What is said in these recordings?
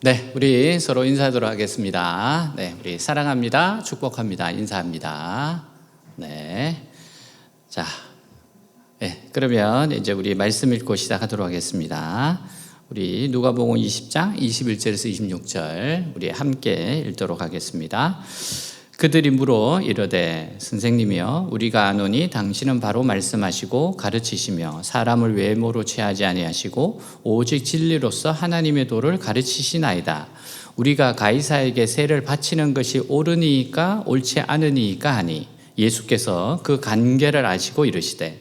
네, 우리 서로 인사하도록 하겠습니다. 네, 우리 사랑합니다. 축복합니다. 인사합니다. 네. 자, 네, 그러면 이제 우리 말씀 읽고 시작하도록 하겠습니다. 우리 누가복음 20장 21절에서 26절 우리 함께 읽도록 하겠습니다. 그들이 물어 이르되 선생님이여 우리가 아노니 당신은 바로 말씀하시고 가르치시며 사람을 외모로 취하지 아니하시고 오직 진리로서 하나님의 도를 가르치시나이다. 우리가 가이사에게 세를 바치는 것이 옳으니까 옳지 않으니까 하니 예수께서 그 관계를 아시고 이르시되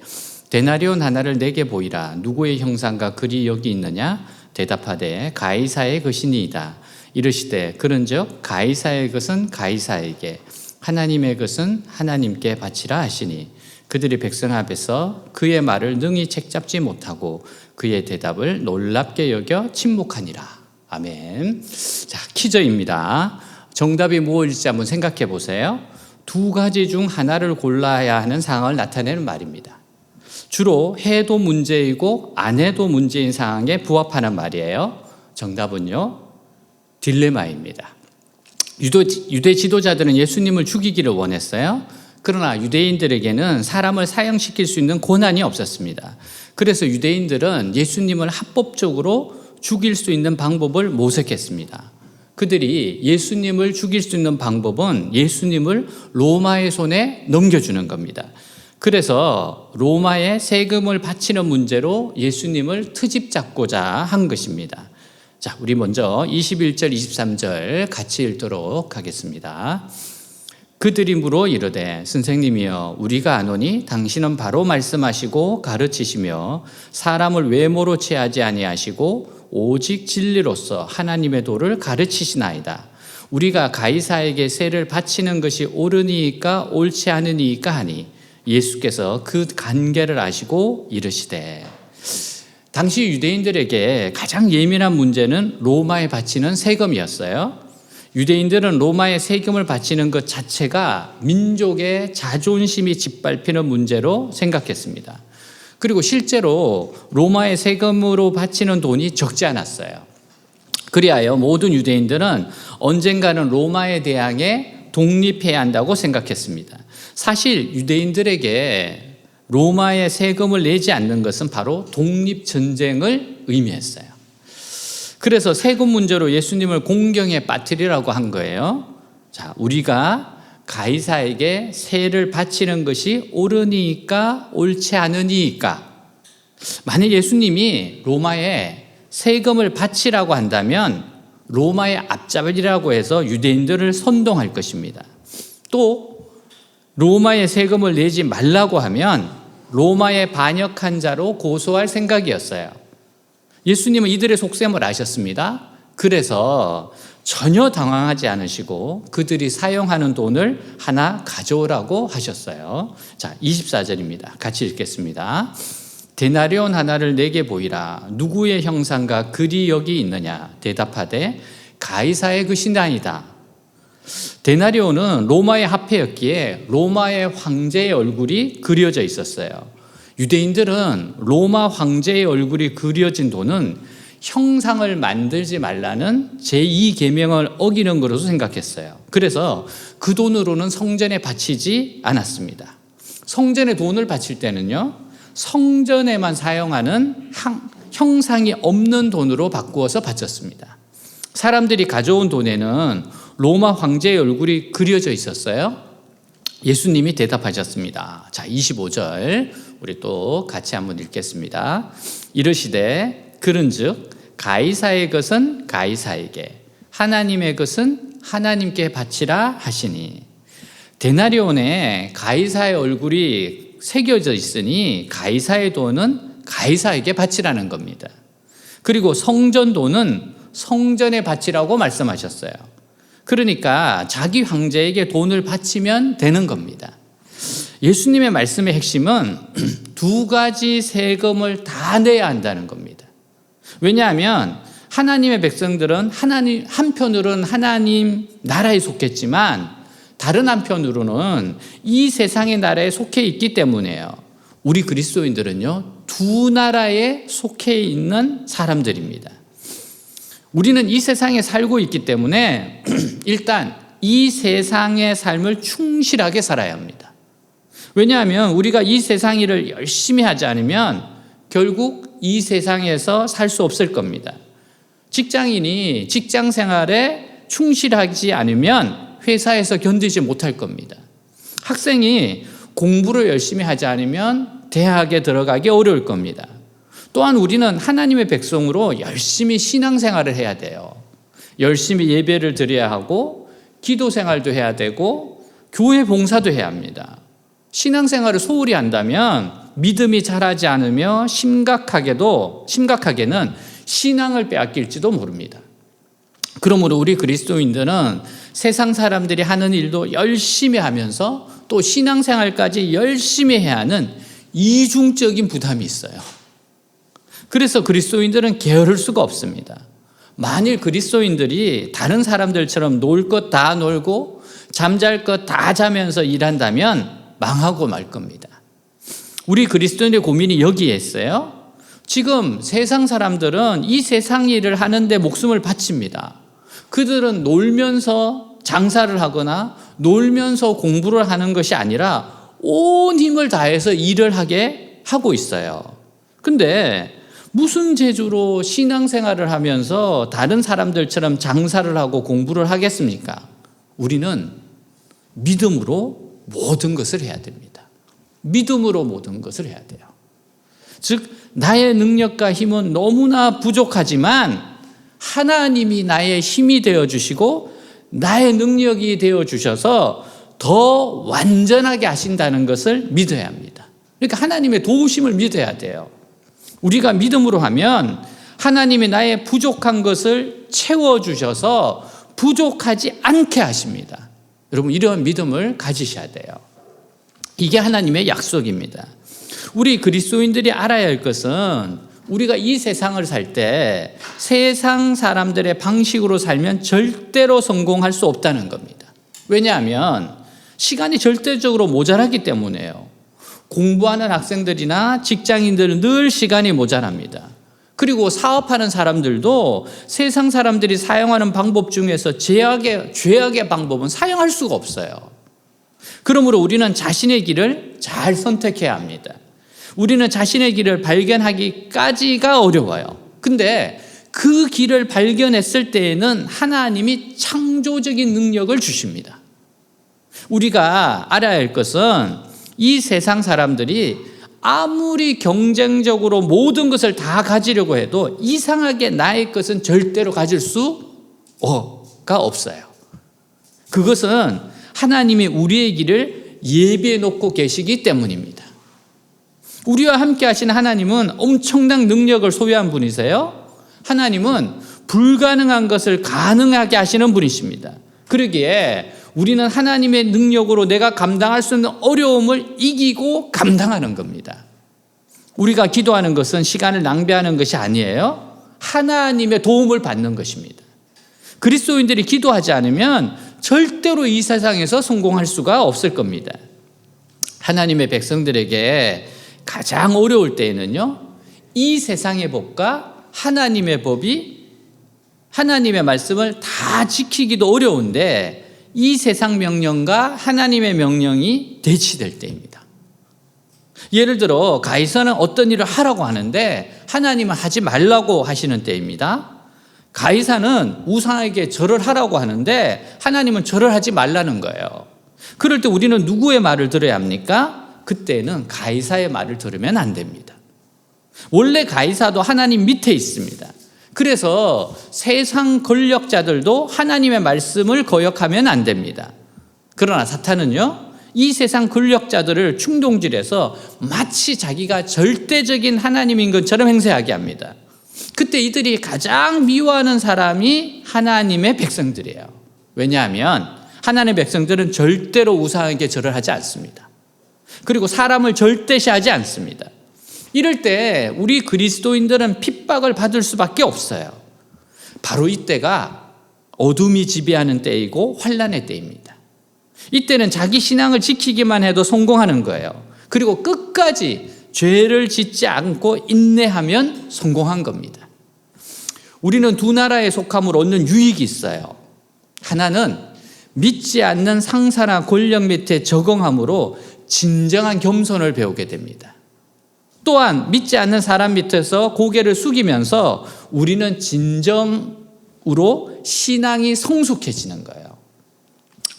데나리온 하나를 내게 보이라. 누구의 형상과 글이 여기 있느냐? 대답하되 가이사의 것이니이다. 이르시되 그런즉 가이사의 것은 가이사에게 하나님의 것은 하나님께 바치라 하시니 그들이 백성 앞에서 그의 말을 능히 책잡지 못하고 그의 대답을 놀랍게 여겨 침묵하니라. 아멘. 자, 퀴즈입니다. 정답이 무엇일지 한번 생각해 보세요. 두 가지 중 하나를 골라야 하는 상황을 나타내는 말입니다. 주로 해도 문제이고 안 해도 문제인 상황에 부합하는 말이에요. 정답은요, 딜레마입니다. 유대 지도자들은 예수님을 죽이기를 원했어요. 그러나 유대인들에게는 사람을 사형시킬 수 있는 권한이 없었습니다. 그래서 유대인들은 예수님을 합법적으로 죽일 수 있는 방법을 모색했습니다. 그들이 예수님을 죽일 수 있는 방법은 예수님을 로마의 손에 넘겨주는 겁니다. 그래서 로마에 세금을 바치는 문제로 예수님을 트집 잡고자 한 것입니다. 자, 우리 먼저 21절, 23절 같이 읽도록 하겠습니다. 그들이 물어 이르되 선생님이여 우리가 아노니 당신은 바로 말씀하시고 가르치시며 사람을 외모로 취하지 아니하시고 오직 진리로서 하나님의 도를 가르치시나이다. 우리가 가이사에게 세를 바치는 것이 옳으니까 옳지 않으니까 하니 예수께서 그 관계를 아시고 이르시되. 당시 유대인들에게 가장 예민한 문제는 로마에 바치는 세금이었어요. 유대인들은 로마에 세금을 바치는 것 자체가 민족의 자존심이 짓밟히는 문제로 생각했습니다. 그리고 실제로 로마의 세금으로 바치는 돈이 적지 않았어요. 그리하여 모든 유대인들은 언젠가는 로마에 대항해 독립해야 한다고 생각했습니다. 사실 유대인들에게 로마의 세금을 내지 않는 것은 바로 독립전쟁을 의미했어요. 그래서 세금 문제로 예수님을 공경에 빠뜨리라고 한 거예요. 자, 우리가 가이사에게 세를 바치는 것이 옳으니까 옳지 않으니까. 만약 예수님이 로마에 세금을 바치라고 한다면 로마의 앞잡이라고 해서 유대인들을 선동할 것입니다. 또 로마의 세금을 내지 말라고 하면 로마에 반역한 자로 고소할 생각이었어요. 예수님은 이들의 속셈을 아셨습니다. 그래서 전혀 당황하지 않으시고 그들이 사용하는 돈을 하나 가져오라고 하셨어요. 자, 24절입니다. 같이 읽겠습니다. 데나리온 하나를 내게 보이라. 누구의 형상과 글이 여기 있느냐? 대답하되 가이사의 것이나이다. 데나리온은 로마의 화폐였기에 로마의 황제의 얼굴이 그려져 있었어요. 유대인들은 로마 황제의 얼굴이 그려진 돈은 형상을 만들지 말라는 제2계명을 어기는 것으로 생각했어요. 그래서 그 돈으로는 성전에 바치지 않았습니다. 성전에 돈을 바칠 때는요, 성전에만 사용하는 형상이 없는 돈으로 바꾸어서 바쳤습니다. 사람들이 가져온 돈에는 로마 황제의 얼굴이 그려져 있었어요. 예수님이 대답하셨습니다. 자, 25절 우리 또 같이 한번 읽겠습니다. 이르시되 그런즉 가이사의 것은 가이사에게 하나님의 것은 하나님께 바치라 하시니. 데나리온에 가이사의 얼굴이 새겨져 있으니 가이사의 돈은 가이사에게 바치라는 겁니다. 그리고 성전 돈은 성전에 바치라고 말씀하셨어요. 그러니까 자기 황제에게 돈을 바치면 되는 겁니다. 예수님의 말씀의 핵심은 두 가지 세금을 다 내야 한다는 겁니다. 왜냐하면 하나님의 백성들은 한편으로는 하나님 나라에 속했지만 다른 한편으로는 이 세상의 나라에 속해 있기 때문이에요. 우리 그리스도인들은요, 두 나라에 속해 있는 사람들입니다. 우리는 이 세상에 살고 있기 때문에 일단 이 세상의 삶을 충실하게 살아야 합니다. 왜냐하면 우리가 이 세상 일을 열심히 하지 않으면 결국 이 세상에서 살 수 없을 겁니다. 직장인이 직장 생활에 충실하지 않으면 회사에서 견디지 못할 겁니다. 학생이 공부를 열심히 하지 않으면 대학에 들어가기 어려울 겁니다. 또한 우리는 하나님의 백성으로 열심히 신앙생활을 해야 돼요. 열심히 예배를 드려야 하고 기도 생활도 해야 되고 교회 봉사도 해야 합니다. 신앙생활을 소홀히 한다면 믿음이 자라지 않으며 심각하게는 신앙을 빼앗길지도 모릅니다. 그러므로 우리 그리스도인들은 세상 사람들이 하는 일도 열심히 하면서 또 신앙생활까지 열심히 해야 하는 이중적인 부담이 있어요. 그래서 그리스도인들은 게으를 수가 없습니다. 만일 그리스도인들이 다른 사람들처럼 놀 것 다 놀고 잠잘 것 다 자면서 일한다면 망하고 말 겁니다. 우리 그리스도인의 고민이 여기에 있어요. 지금 세상 사람들은 이 세상 일을 하는데 목숨을 바칩니다. 그들은 놀면서 장사를 하거나 놀면서 공부를 하는 것이 아니라 온 힘을 다해서 일을 하게 하고 있어요. 근데 무슨 재주로 신앙생활을 하면서 다른 사람들처럼 장사를 하고 공부를 하겠습니까? 우리는 믿음으로 모든 것을 해야 됩니다. 믿음으로 모든 것을 해야 돼요. 즉 나의 능력과 힘은 너무나 부족하지만 하나님이 나의 힘이 되어주시고 나의 능력이 되어주셔서 더 완전하게 하신다는 것을 믿어야 합니다. 그러니까 하나님의 도우심을 믿어야 돼요. 우리가 믿음으로 하면 하나님이 나의 부족한 것을 채워주셔서 부족하지 않게 하십니다. 여러분 이러한 믿음을 가지셔야 돼요. 이게 하나님의 약속입니다. 우리 그리스도인들이 알아야 할 것은 우리가 이 세상을 살 때 세상 사람들의 방식으로 살면 절대로 성공할 수 없다는 겁니다. 왜냐하면 시간이 절대적으로 모자라기 때문에요. 공부하는 학생들이나 직장인들은 늘 시간이 모자랍니다. 그리고 사업하는 사람들도 세상 사람들이 사용하는 방법 중에서 죄악의 방법은 사용할 수가 없어요. 그러므로 우리는 자신의 길을 잘 선택해야 합니다. 우리는 자신의 길을 발견하기까지가 어려워요. 근데 그 길을 발견했을 때에는 하나님이 창조적인 능력을 주십니다. 우리가 알아야 할 것은 이 세상 사람들이 아무리 경쟁적으로 모든 것을 다 가지려고 해도 이상하게 나의 것은 절대로 가질 수가 없어요. 그것은 하나님이 우리의 길을 예비해 놓고 계시기 때문입니다. 우리와 함께 하신 하나님은 엄청난 능력을 소유한 분이세요. 하나님은 불가능한 것을 가능하게 하시는 분이십니다. 그러기에 우리는 하나님의 능력으로 내가 감당할 수 있는 어려움을 이기고 감당하는 겁니다. 우리가 기도하는 것은 시간을 낭비하는 것이 아니에요. 하나님의 도움을 받는 것입니다. 그리스도인들이 기도하지 않으면 절대로 이 세상에서 성공할 수가 없을 겁니다. 하나님의 백성들에게 가장 어려울 때에는요, 이 세상의 법과 하나님의 법이 하나님의 말씀을 다 지키기도 어려운데 이 세상 명령과 하나님의 명령이 대치될 때입니다. 예를 들어 가이사는 어떤 일을 하라고 하는데 하나님은 하지 말라고 하시는 때입니다. 가이사는 우상에게 절을 하라고 하는데 하나님은 절을 하지 말라는 거예요. 그럴 때 우리는 누구의 말을 들어야 합니까? 그때는 가이사의 말을 들으면 안 됩니다. 원래 가이사도 하나님 밑에 있습니다. 그래서 세상 권력자들도 하나님의 말씀을 거역하면 안 됩니다. 그러나 사탄은요, 이 세상 권력자들을 충동질해서 마치 자기가 절대적인 하나님인 것처럼 행세하게 합니다. 그때 이들이 가장 미워하는 사람이 하나님의 백성들이에요. 왜냐하면 하나님의 백성들은 절대로 우상에게 절을 하지 않습니다. 그리고 사람을 절대시하지 않습니다. 이럴 때 우리 그리스도인들은 핍박을 받을 수밖에 없어요. 바로 이때가 어둠이 지배하는 때이고 환난의 때입니다. 이때는 자기 신앙을 지키기만 해도 성공하는 거예요. 그리고 끝까지 죄를 짓지 않고 인내하면 성공한 겁니다. 우리는 두 나라의 속함을 얻는 유익이 있어요. 하나는 믿지 않는 상사나 권력 밑에 적응함으로 진정한 겸손을 배우게 됩니다. 또한 믿지 않는 사람 밑에서 고개를 숙이면서 우리는 진정으로 신앙이 성숙해지는 거예요.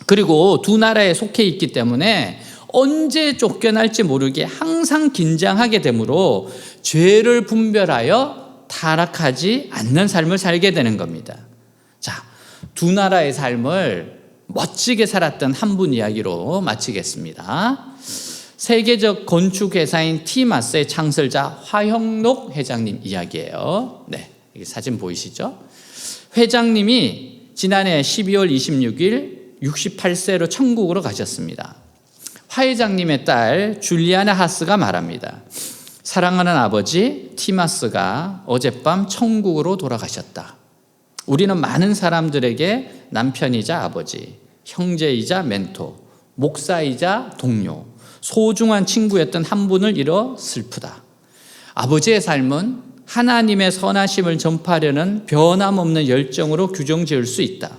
그리고 두 나라에 속해 있기 때문에 언제 쫓겨날지 모르게 항상 긴장하게 되므로 죄를 분별하여 타락하지 않는 삶을 살게 되는 겁니다. 자, 두 나라의 삶을 멋지게 살았던 한 분 이야기로 마치겠습니다. 세계적 건축회사인 티마스의 창설자 화형록 회장님 이야기예요. 네, 여기 사진 보이시죠? 회장님이 지난해 12월 26일 68세로 천국으로 가셨습니다. 화 회장님의 딸 줄리아나 하스가 말합니다. 사랑하는 아버지, 티마스가 어젯밤 천국으로 돌아가셨다. 우리는 많은 사람들에게 남편이자 아버지, 형제이자 멘토, 목사이자 동료, 소중한 친구였던 한 분을 잃어 슬프다. 아버지의 삶은 하나님의 선하심을 전파하려는 변함없는 열정으로 규정지을 수 있다.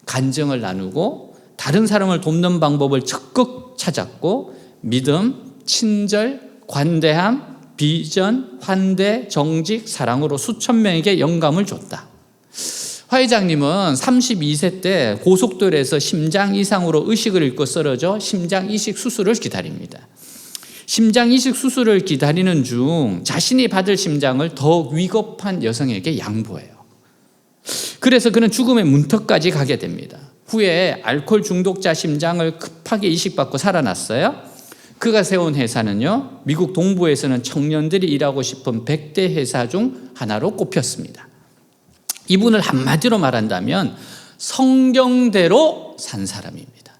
간증을 나누고 다른 사람을 돕는 방법을 적극 찾았고 믿음, 친절, 관대함, 비전, 환대, 정직, 사랑으로 수천 명에게 영감을 줬다. 화 회장님은 32세 때 고속도로에서 심장 이상으로 의식을 잃고 쓰러져 심장 이식 수술을 기다립니다. 심장 이식 수술을 기다리는 중 자신이 받을 심장을 더 위급한 여성에게 양보해요. 그래서 그는 죽음의 문턱까지 가게 됩니다. 후에 알코올 중독자 심장을 급하게 이식받고 살아났어요. 그가 세운 회사는요, 미국 동부에서는 청년들이 일하고 싶은 100대 회사 중 하나로 꼽혔습니다. 이분을 한마디로 말한다면 성경대로 산 사람입니다.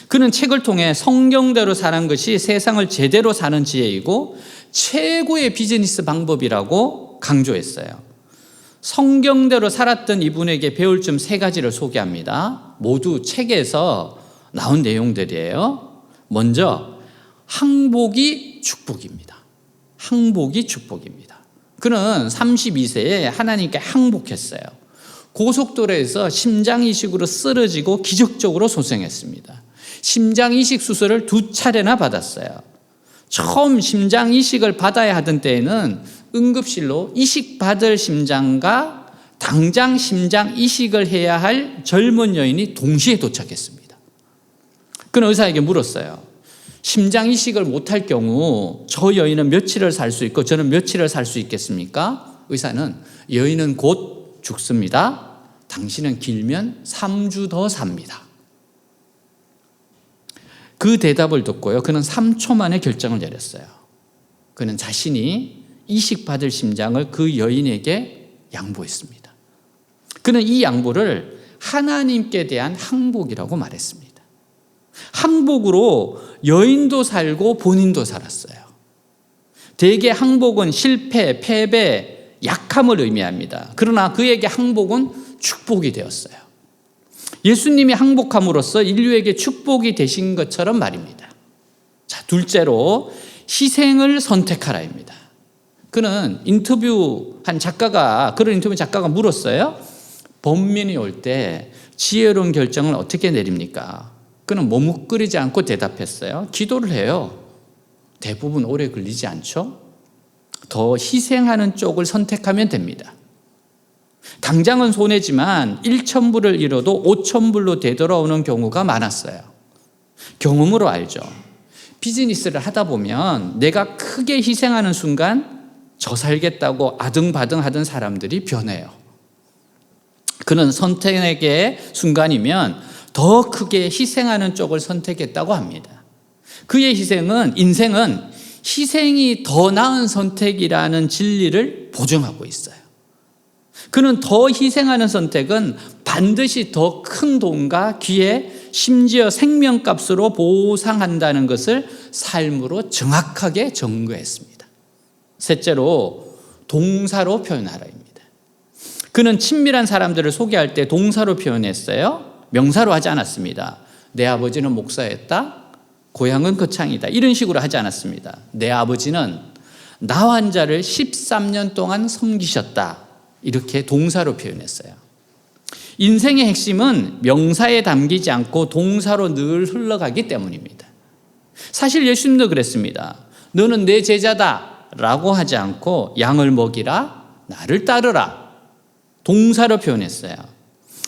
그는 책을 통해 성경대로 사는 것이 세상을 제대로 사는 지혜이고 최고의 비즈니스 방법이라고 강조했어요. 성경대로 살았던 이분에게 배울 점 3가지를 소개합니다. 모두 책에서 나온 내용들이에요. 먼저 항복이 축복입니다. 항복이 축복입니다. 그는 32세에 하나님께 항복했어요. 고속도로에서 심장이식으로 쓰러지고 기적적으로 소생했습니다. 심장이식 수술을 2차례나 받았어요. 처음 심장이식을 받아야 하던 때에는 응급실로 이식받을 심장과 당장 심장이식을 해야 할 젊은 여인이 동시에 도착했습니다. 그는 의사에게 물었어요. 심장이식을 못할 경우 저 여인은 며칠을 살 수 있고 저는 며칠을 살 수 있겠습니까? 의사는 여인은 곧 죽습니다. 당신은 길면 3주 더 삽니다. 그 대답을 듣고요, 그는 3초 만에 결정을 내렸어요. 그는 자신이 이식받을 심장을 그 여인에게 양보했습니다. 그는 이 양보를 하나님께 대한 항복이라고 말했습니다. 항복으로 여인도 살고 본인도 살았어요. 대개 항복은 실패, 패배, 약함을 의미합니다. 그러나 그에게 항복은 축복이 되었어요. 예수님이 항복함으로써 인류에게 축복이 되신 것처럼 말입니다. 자, 둘째로 희생을 선택하라입니다. 그는 그런 인터뷰 작가가 물었어요. 번민이 올 때 지혜로운 결정을 어떻게 내립니까? 그는 머뭇거리지 않고 대답했어요. 기도를 해요. 대부분 오래 걸리지 않죠? 더 희생하는 쪽을 선택하면 됩니다. 당장은 손해지만 1,000불을 잃어도 5,000불로 되돌아오는 경우가 많았어요. 경험으로 알죠. 비즈니스를 하다 보면 내가 크게 희생하는 순간 저 살겠다고 아등바등 하던 사람들이 변해요. 그는 선택의 순간이면 더 크게 희생하는 쪽을 선택했다고 합니다. 그의 인생은 희생이 더 나은 선택이라는 진리를 보증하고 있어요. 그는 더 희생하는 선택은 반드시 더 큰 돈과 기회, 심지어 생명값으로 보상한다는 것을 삶으로 정확하게 증거했습니다. 셋째로 동사로 표현하라입니다. 그는 친밀한 사람들을 소개할 때 동사로 표현했어요. 명사로 하지 않았습니다. 내 아버지는 목사였다. 고향은 거창이다. 이런 식으로 하지 않았습니다. 내 아버지는 나 환자를 13년 동안 섬기셨다. 이렇게 동사로 표현했어요. 인생의 핵심은 명사에 담기지 않고 동사로 늘 흘러가기 때문입니다. 사실 예수님도 그랬습니다. 너는 내 제자다 라고 하지 않고 양을 먹이라, 나를 따르라. 동사로 표현했어요.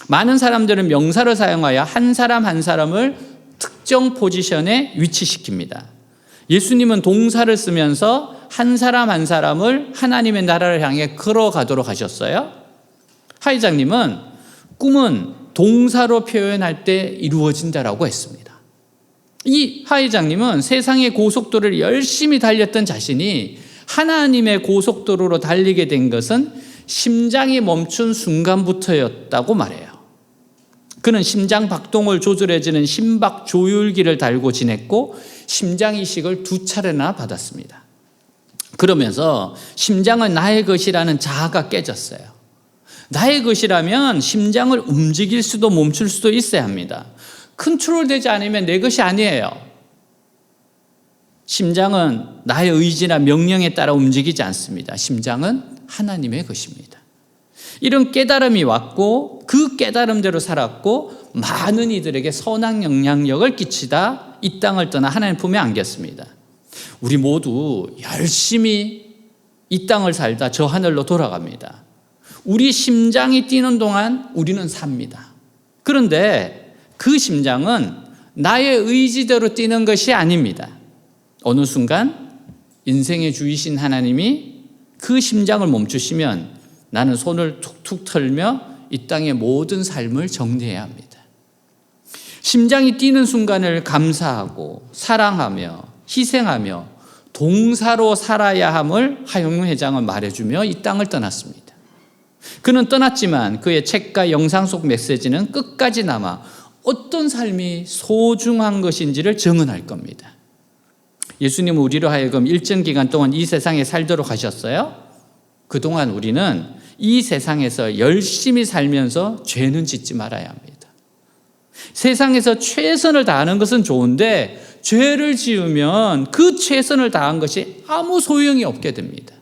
많은 사람들은 명사를 사용하여 한 사람 한 사람을 특정 포지션에 위치시킵니다. 예수님은 동사를 쓰면서 한 사람 한 사람을 하나님의 나라를 향해 걸어가도록 하셨어요. 하 회장님은 꿈은 동사로 표현할 때 이루어진다라고 했습니다. 이 하 회장님은 세상의 고속도로를 열심히 달렸던 자신이 하나님의 고속도로로 달리게 된 것은 심장이 멈춘 순간부터였다고 말해요. 그는 심장 박동을 조절해주는 심박 조율기를 달고 지냈고 심장 이식을 2차례나 받았습니다. 그러면서 심장은 나의 것이라는 자아가 깨졌어요. 나의 것이라면 심장을 움직일 수도 멈출 수도 있어야 합니다. 컨트롤되지 않으면 내 것이 아니에요. 심장은 나의 의지나 명령에 따라 움직이지 않습니다. 심장은 하나님의 것입니다. 이런 깨달음이 왔고 그 깨달음대로 살았고 많은 이들에게 선한 영향력을 끼치다 이 땅을 떠나 하나님 품에 안겼습니다. 우리 모두 열심히 이 땅을 살다 저 하늘로 돌아갑니다. 우리 심장이 뛰는 동안 우리는 삽니다. 그런데 그 심장은 나의 의지대로 뛰는 것이 아닙니다. 어느 순간 인생의 주이신 하나님이 그 심장을 멈추시면 나는 손을 툭툭 털며 이 땅의 모든 삶을 정리해야 합니다. 심장이 뛰는 순간을 감사하고 사랑하며 희생하며 동사로 살아야 함을 하영룡 회장은 말해주며 이 땅을 떠났습니다. 그는 떠났지만 그의 책과 영상 속 메시지는 끝까지 남아 어떤 삶이 소중한 것인지를 증언할 겁니다. 예수님은 우리로 하여금 일정 기간 동안 이 세상에 살도록 하셨어요. 그동안 우리는 이 세상에서 열심히 살면서 죄는 짓지 말아야 합니다. 세상에서 최선을 다하는 것은 좋은데 죄를 지으면 그 최선을 다한 것이 아무 소용이 없게 됩니다.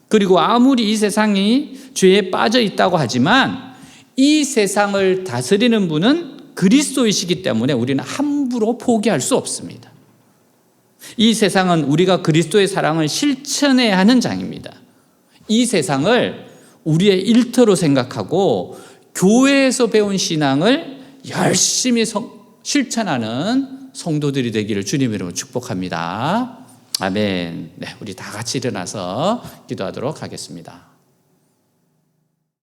그리고 아무리 이 세상이 죄에 빠져 있다고 하지만 이 세상을 다스리는 분은 그리스도이시기 때문에 우리는 함부로 포기할 수 없습니다. 이 세상은 우리가 그리스도의 사랑을 실천해야 하는 장입니다. 이 세상을 우리의 일터로 생각하고 교회에서 배운 신앙을 열심히 실천하는 성도들이 되기를 주님의 이름으로 축복합니다. 아멘. 네, 우리 다 같이 일어나서 기도하도록 하겠습니다.